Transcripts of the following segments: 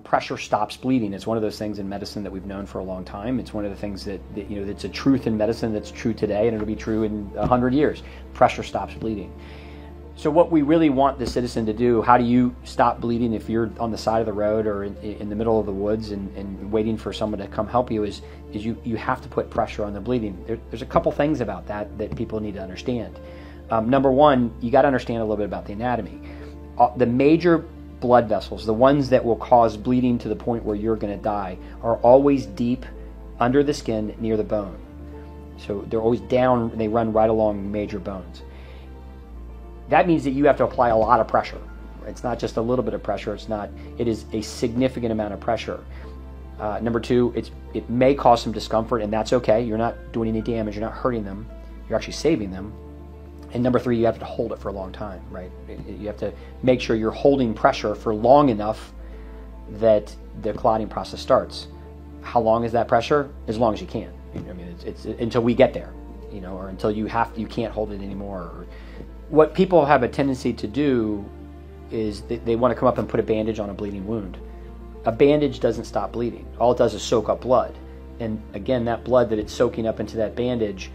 Pressure stops bleeding. It's one of those things in medicine that we've known for a long time. It's one of the things that it's a truth in medicine that's true today, and it'll be true in 100 years. Pressure stops bleeding. So what we really want the citizen to do, how do you stop bleeding if you're on the side of the road or in the middle of the woods and waiting for someone to come help you, is you have to put pressure on the bleeding. There's a couple things about that people need to understand. Number one, you got to understand a little bit about the anatomy. The major blood vessels, the ones that will cause bleeding to the point where you're going to die, are always deep under the skin near the bone. So they're always down, and they run right along major bones. That means that you have to apply a lot of pressure. It's not just a little bit of pressure. It is a significant amount of pressure. Number two, it may cause some discomfort, and that's okay. You're not doing any damage. You're not hurting them. You're actually saving them. And number three, you have to hold it for a long time, right? You have to make sure you're holding pressure for long enough that the clotting process starts. How long is that pressure? As long as you can. I mean, it's until we get there, or until you can't hold it anymore. What people have a tendency to do is they want to come up and put a bandage on a bleeding wound. A bandage doesn't stop bleeding. All it does is soak up blood. And again, that blood that it's soaking up into that bandage,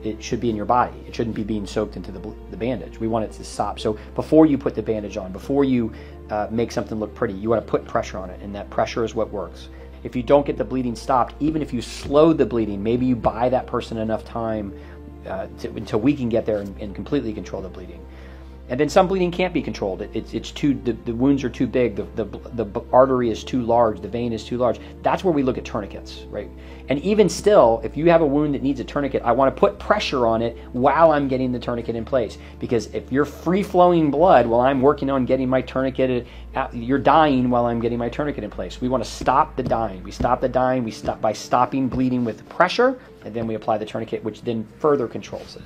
it should be in your body. It shouldn't be being soaked into the bandage. We want it to stop. So before you put the bandage on, before you make something look pretty, you want to put pressure on it, and that pressure is what works. If you don't get the bleeding stopped, even if you slow the bleeding, maybe you buy that person enough time until we can get there and completely control the bleeding. And then some bleeding can't be controlled. The wounds are too big, the artery is too large, the vein is too large. That's where we look at tourniquets, right? And even still, if you have a wound that needs a tourniquet, I want to put pressure on it while I'm getting the tourniquet in place. Because if you're free-flowing blood while I'm working on getting my tourniquet, you're dying while I'm getting my tourniquet in place. We want to stop the dying. We stop the dying by stopping bleeding with pressure, and then we apply the tourniquet, which then further controls it.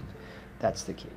That's the key.